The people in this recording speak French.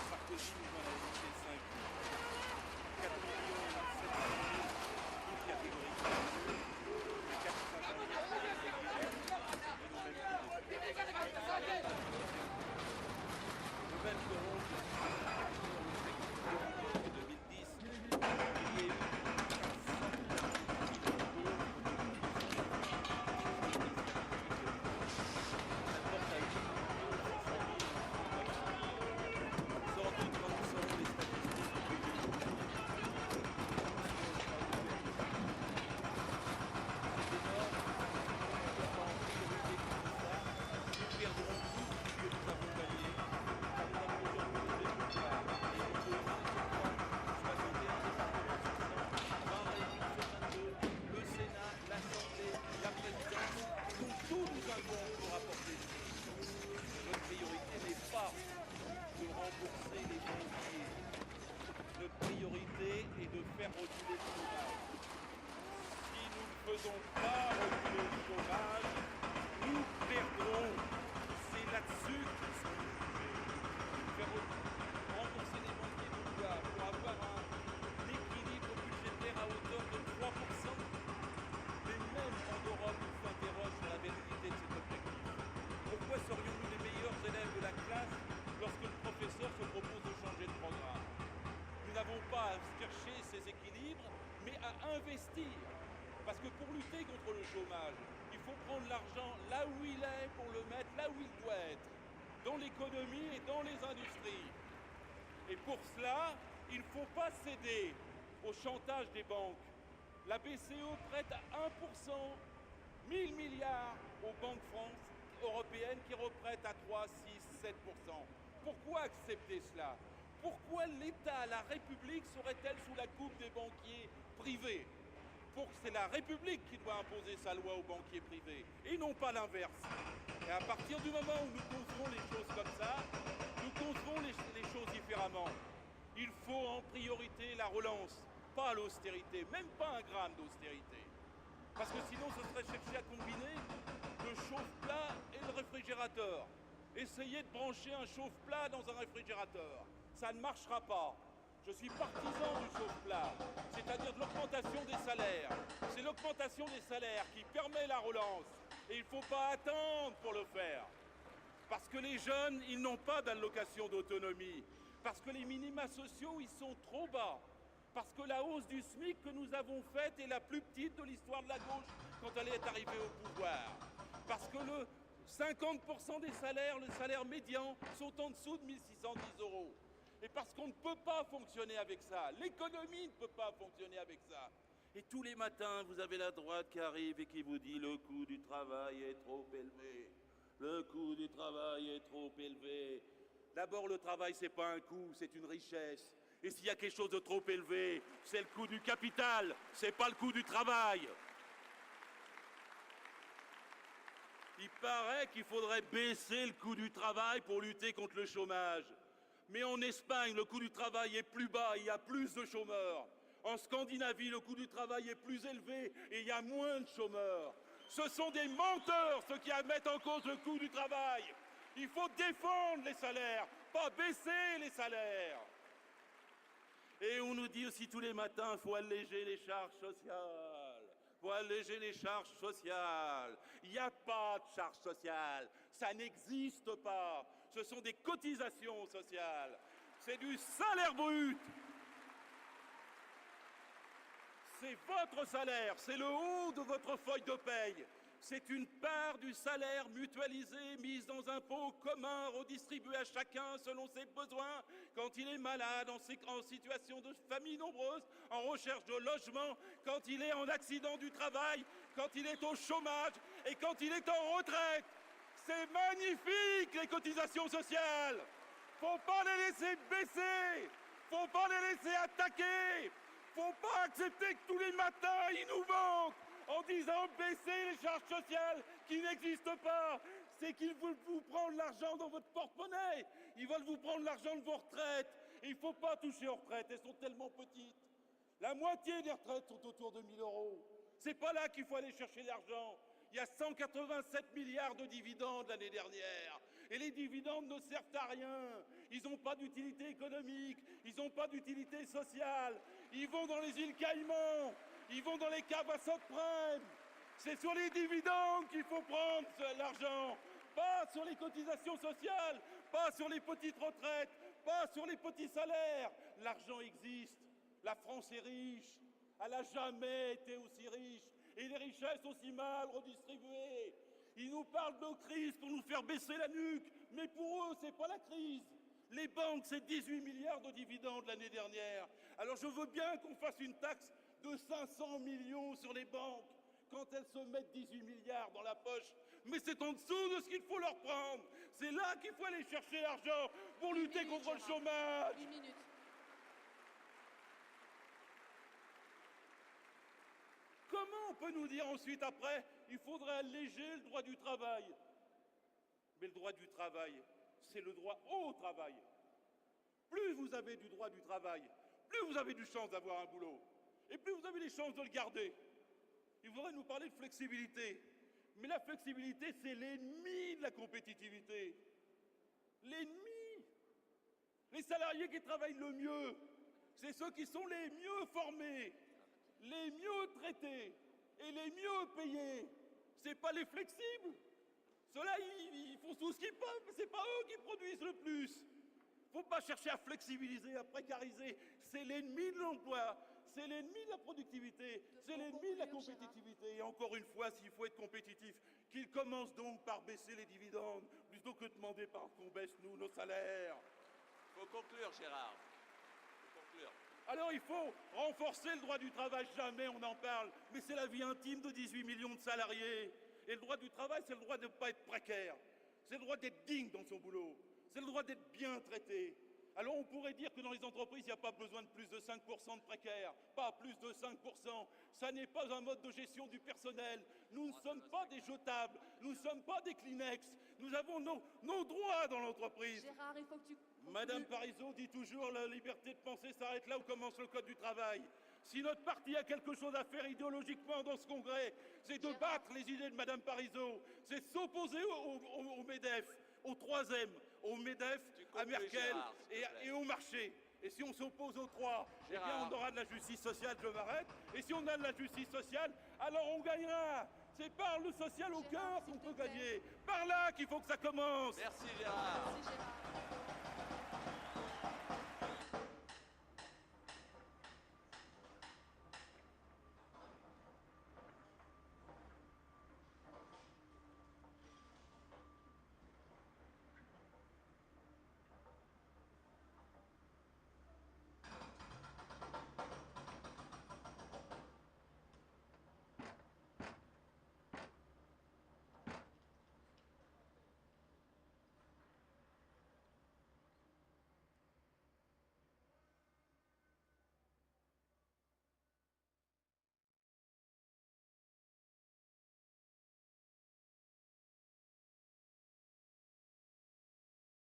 Sarkozy nous en a laissé 5 4 millions 700 000, toute catégorie. Les 450 000 nouvelle couronne de 2010, il y a eu 'Céder au chantage des banques. La BCE prête à 1%, 1000 milliards aux banques européennes qui reprêtent à 3, 6, 7%. Pourquoi accepter cela? Pourquoi l'État, la République serait-elle sous la coupe des banquiers privés? C'est la République qui doit imposer sa loi aux banquiers privés et non pas l'inverse. Et à partir du moment où nous concevrons les choses comme ça, nous concevrons les choses différemment. Il faut en priorité la relance, pas l'austérité, même pas un gramme d'austérité. Parce que sinon, ce serait chercher à combiner le chauffe-plat et le réfrigérateur. Essayez de brancher un chauffe-plat dans un réfrigérateur. Ça ne marchera pas. Je suis partisan du chauffe-plat, c'est-à-dire de l'augmentation des salaires. C'est l'augmentation des salaires qui permet la relance. Et il ne faut pas attendre pour le faire. Parce que les jeunes, ils n'ont pas d'allocation d'autonomie. Parce que les minima sociaux, ils sont trop bas. Parce que la hausse du SMIC que nous avons faite est la plus petite de l'histoire de la gauche quand elle est arrivée au pouvoir. Parce que le 50% des salaires, le salaire médian, sont en dessous de 1 610 €. Et parce qu'on ne peut pas fonctionner avec ça. L'économie ne peut pas fonctionner avec ça. Et tous les matins, vous avez la droite qui arrive et qui vous dit « le coût du travail est trop élevé ». Le coût du travail est trop élevé. D'abord, le travail, ce n'est pas un coût, c'est une richesse. Et s'il y a quelque chose de trop élevé, c'est le coût du capital, ce n'est pas le coût du travail. Il paraît qu'il faudrait baisser le coût du travail pour lutter contre le chômage. Mais en Espagne, le coût du travail est plus bas, il y a plus de chômeurs. En Scandinavie, le coût du travail est plus élevé et il y a moins de chômeurs. Ce sont des menteurs, ceux qui mettent en cause le coût du travail. Il faut défendre les salaires, pas baisser les salaires. Et on nous dit aussi tous les matins, il faut alléger les charges sociales. Il faut alléger les charges sociales. Il n'y a pas de charges sociales. Ça n'existe pas. Ce sont des cotisations sociales. C'est du salaire brut. C'est votre salaire, c'est le haut de votre feuille de paye. C'est une part du salaire mutualisé, mise dans un pot commun, redistribué à chacun selon ses besoins, quand il est malade, en situation de famille nombreuse, en recherche de logement, quand il est en accident du travail, quand il est au chômage et quand il est en retraite. C'est magnifique, les cotisations sociales. Faut pas les laisser baisser. Faut pas les laisser attaquer. Faut pas accepter que tous les matins, ils nous vantent en disant baisser les charges sociales qui n'existent pas. C'est qu'ils veulent vous prendre l'argent dans votre porte-monnaie. Ils veulent vous prendre l'argent de vos retraites. Et il ne faut pas toucher aux retraites, elles sont tellement petites. La moitié des retraites sont autour de 1 000 €. C'est pas là qu'il faut aller chercher l'argent. Il y a 187 milliards de dividendes l'année dernière. Et les dividendes ne servent à rien. Ils n'ont pas d'utilité économique, ils n'ont pas d'utilité sociale. Ils vont dans les îles Caïmans, ils vont dans les caves à subprime. C'est sur les dividendes qu'il faut prendre l'argent, pas sur les cotisations sociales, pas sur les petites retraites, pas sur les petits salaires. L'argent existe. La France est riche. Elle n'a jamais été aussi riche. Et les richesses aussi mal redistribuées. Ils nous parlent de crise pour nous faire baisser la nuque. Mais pour eux, ce n'est pas la crise. Les banques, c'est 18 milliards de dividendes l'année dernière. Alors je veux bien qu'on fasse une taxe de 500 millions sur les banques quand elles se mettent 18 milliards dans la poche. Mais c'est en dessous de ce qu'il faut leur prendre. C'est là qu'il faut aller chercher l'argent pour lutter contre le chômage. Une minute. Comment on peut nous dire ensuite après il faudrait alléger le droit du travail? Mais le droit du travail, c'est le droit au travail. Plus vous avez du droit du travail, plus vous avez de chances d'avoir un boulot. Et plus vous avez des chances de le garder. Il faudrait nous parler de flexibilité. Mais la flexibilité, c'est l'ennemi de la compétitivité. L'ennemi. Les salariés qui travaillent le mieux, c'est ceux qui sont les mieux formés, les mieux traités et les mieux payés. C'est pas les flexibles. Ceux-là, ils font tout ce qu'ils peuvent, mais c'est pas eux qui produisent le plus. Faut pas chercher à flexibiliser, à précariser. C'est l'ennemi de l'emploi, c'est l'ennemi de la productivité, c'est l'ennemi de la compétitivité. Et encore une fois, s'il faut être compétitif, qu'il commence donc par baisser les dividendes, plutôt que de demander qu'on baisse, nous, nos salaires. Il faut conclure, Gérard. Il faut conclure. Alors il faut renforcer le droit du travail, jamais on en parle, mais c'est la vie intime de 18 millions de salariés. Et le droit du travail, c'est le droit de ne pas être précaire, c'est le droit d'être digne dans son boulot, c'est le droit d'être bien traité. Alors on pourrait dire que dans les entreprises, il n'y a pas besoin de plus de 5% de précaires, pas plus de 5%. Ça n'est pas un mode de gestion du personnel. Nous ne sommes pas des jetables, nous ne sommes pas des Kleenex. Nous avons nos droits dans l'entreprise. Gérard, il faut que tu... Madame Parizeau dit toujours la liberté de penser s'arrête là où commence le code du travail. Si notre parti a quelque chose à faire idéologiquement dans ce congrès, c'est de battre les idées de Madame Parizeau, c'est s'opposer au MEDEF, au 3e, au MEDEF, à Merkel Gérard, et au marché. Et si on s'oppose aux 3, eh bien on aura de la justice sociale, je m'arrête. Et si on a de la justice sociale, alors on gagnera. C'est par le social au cœur qu'on peut gagner. Par là qu'il faut que ça commence. Merci, Gérard. Merci, Gérard.